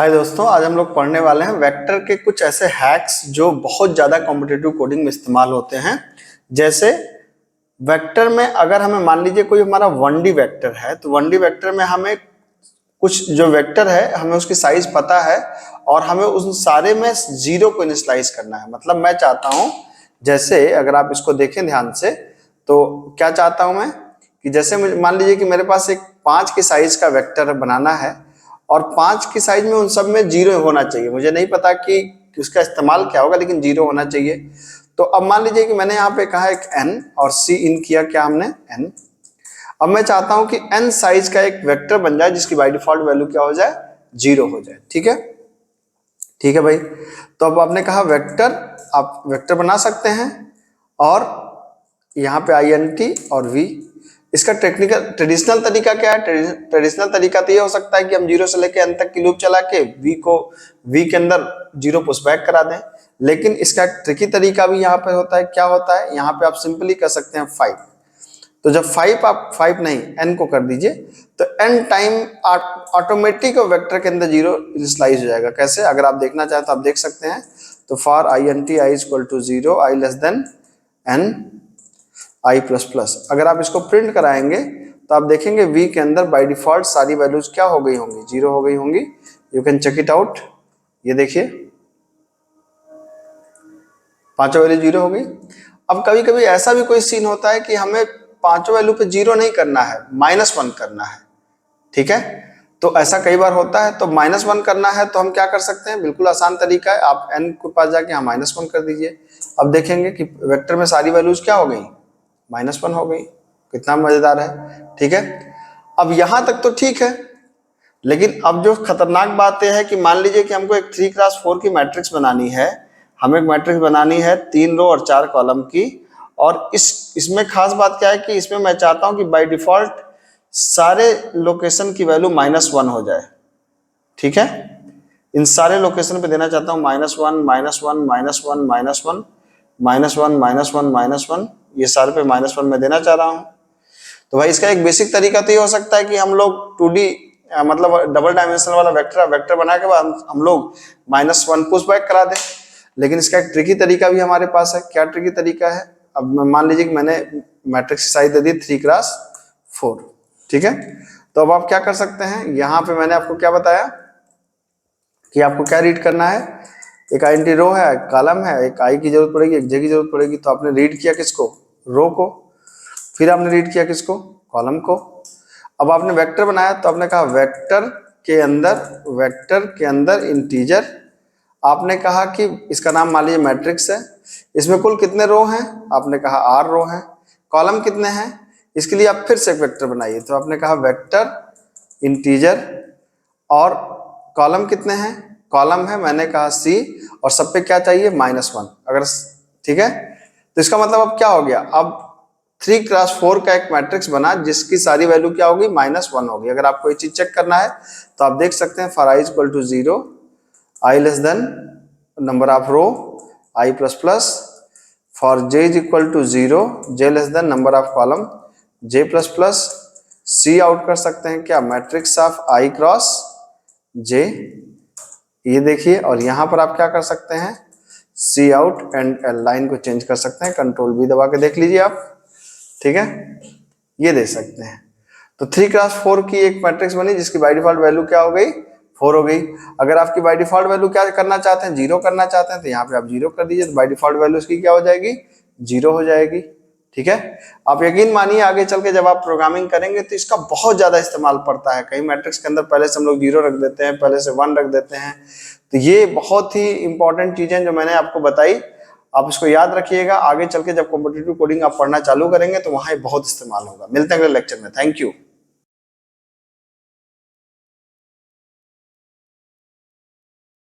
हाय दोस्तों, आज हम लोग पढ़ने वाले हैं वेक्टर के कुछ ऐसे हैक्स जो बहुत ज़्यादा कॉम्पिटिटिव कोडिंग में इस्तेमाल होते हैं। जैसे वेक्टर में अगर हमें मान लीजिए कोई हमारा 1D वेक्टर है तो 1D वेक्टर में हमें कुछ जो वेक्टर है हमें उसकी साइज पता है और हमें उन सारे में जीरो को इनिशियलाइज करना है। मतलब मैं चाहता हूँ, जैसे अगर आप इसको देखें ध्यान से तो क्या चाहता हूँ मैं कि जैसे मान लीजिए कि मेरे पास एक 5 की साइज का वेक्टर बनाना है और 5 की साइज में उन सब में जीरो होना चाहिए। मुझे नहीं पता कि उसका इस्तेमाल क्या होगा, लेकिन जीरो होना चाहिए। तो अब मान लीजिए कि मैंने यहाँ पे कहा एक n और c इन किया क्या हमने n। अब मैं चाहता हूं कि n साइज का एक वेक्टर बन जाए जिसकी बाय डिफॉल्ट वैल्यू क्या हो जाए, जीरो हो जाए। ठीक है, ठीक है भाई। तो अब आपने कहा वेक्टर, आप वेक्टर बना सकते हैं और यहाँ पे int और v। इसका ट्रेडिशनल तरीका क्या है? ट्रेडिशनल तरीका तो ये हो सकता है कि हम जीरो से लेके n तक की लूप चला के v के अंदर जीरो पुश बैक करा दें, लेकिन इसका ट्रिकी तरीका भी यहाँ पे होता है। क्या होता है? यहाँ पे आप सिंपली कर सकते हैं 5। तो जब 5 आप 5 नहीं n को कर दीजिए तो n टाइम ऑटोमेटिक वेक्टर के अंदर जीरो इनिशियलाइज हो जाएगा। कैसे? अगर आप देखना चाहें तो आप देख सकते हैं। तो for int i equal to 0 i less than n i plus plus, अगर आप इसको प्रिंट कराएंगे तो आप देखेंगे v के अंदर बाय डिफॉल्ट सारी वैल्यूज क्या हो गई होंगी, जीरो हो गई होंगी। You can check it out. ये देखिए पांचों वैल्यू जीरो हो गई। अब कभी कभी ऐसा भी कोई सीन होता है कि हमें पांचों वैल्यू पे जीरो नहीं करना है, -1 करना है। ठीक है, तो ऐसा कई बार होता है। तो -1 करना है तो हम क्या कर सकते हैं? बिल्कुल आसान तरीका है, आप n के पास जाके यहाँ -1 कर दीजिए। अब देखेंगे कि वेक्टर में सारी वैल्यूज क्या हो गई, -1 हो गई। कितना मजेदार है। ठीक है, अब यहां तक तो ठीक है, लेकिन अब जो खतरनाक बात यह है कि मान लीजिए कि हमको एक 3x4 की मैट्रिक्स बनानी है। हमें एक मैट्रिक्स बनानी है 3 रो और 4 कॉलम की, और इसमें खास बात क्या है कि इसमें मैं चाहता हूं कि बाय डिफॉल्ट सारे लोकेशन की वैल्यू -1 हो जाए। ठीक है, इन सारे लोकेशन पे देना चाहता हूं -1 -1 -1 -1 -1 -1, ये सारे पे -1 में देना चाह रहा हूं। तो भाई इसका एक बेसिक तरीका तो ये हो सकता है कि हम लोग 2D मतलब डबल डायमेंशनल वाला वेक्टर बना के बाद हम लोग -1 पुश बैक करा दें। लेकिन इसका एक ट्रिकी तरीका भी हमारे पास है। क्या ट्रिकी तरीका है? अब मान लीजिए कि मैंने मैट्रिक्स की साइज दे दी 3x4। ठीक है, तो अब आप क्या कर सकते हैं? यहाँ पे मैंने आपको क्या बताया कि आपको क्या रीड करना है। एक int रो है, कॉलम है, एक i की जरूरत पड़ेगी, एक j की जरूरत पड़ेगी। तो आपने रीड किया किसको? रो को। फिर आपने रीड किया किसको? कॉलम को। अब आपने वेक्टर बनाया तो आपने कहा वेक्टर के अंदर इंटीजर। आपने कहा कि इसका नाम मान लीजिए मैट्रिक्स है। इसमें कुल कितने रो हैं? आपने कहा r रो हैं। कॉलम कितने हैं? इसके लिए आप फिर से एक वेक्टर बनाइए। तो आपने कहा वेक्टर इंटीजर, और कॉलम कितने हैं? कॉलम है मैंने कहा c, और सब पे क्या चाहिए? -1। अगर ठीक है, तो इसका मतलब अब क्या हो गया? अब 3x4 का एक मैट्रिक्स बना जिसकी सारी वैल्यू क्या होगी? -1 होगी। अगर आपको ये चीज चेक करना है तो आप देख सकते हैं for i equal to 0 i less than number of row i plus plus, for j is equal to 0 j less than number of column j plus plus. See out कर सकते हैं क्या? Matrix of i cross j। ये देखिए, और यहां पर आप क्या कर सकते हैं? सी आउट एंड लाइन को चेंज कर सकते हैं, कंट्रोल V दबा के देख लीजिए आप। ठीक है, ये दे सकते हैं। तो 3x4 की एक मैट्रिक्स बनी जिसकी बाय डिफॉल्ट वैल्यू क्या हो गई? 4 हो गई। अगर आपकी बाय डिफॉल्ट वैल्यू क्या करना चाहते हैं? 0 करना चाहते हैं, तो यहाँ पे आप 0 कर दीजिए। तो बाय डिफॉल्ट वैल्यू इसकी क्या हो जाएगी? 0 हो जाएगी। ठीक है, आप यकीन मानिए आगे चल के जब आप प्रोग्रामिंग करेंगे तो इसका बहुत ज्यादा इस्तेमाल पड़ता है। कई मैट्रिक्स के अंदर पहले से हम लोग 0 रख देते हैं, पहले से 1 रख देते हैं। तो ये बहुत ही इंपॉर्टेंट चीजें जो मैंने आपको बताई, आप इसको याद रखिएगा। आगे चल के जब कॉम्पिटिटिव कोडिंग आप पढ़ना चालू करेंगे तो वहां बहुत इस्तेमाल होगा। मिलते हैं अगले लेक्चर में। Thank you.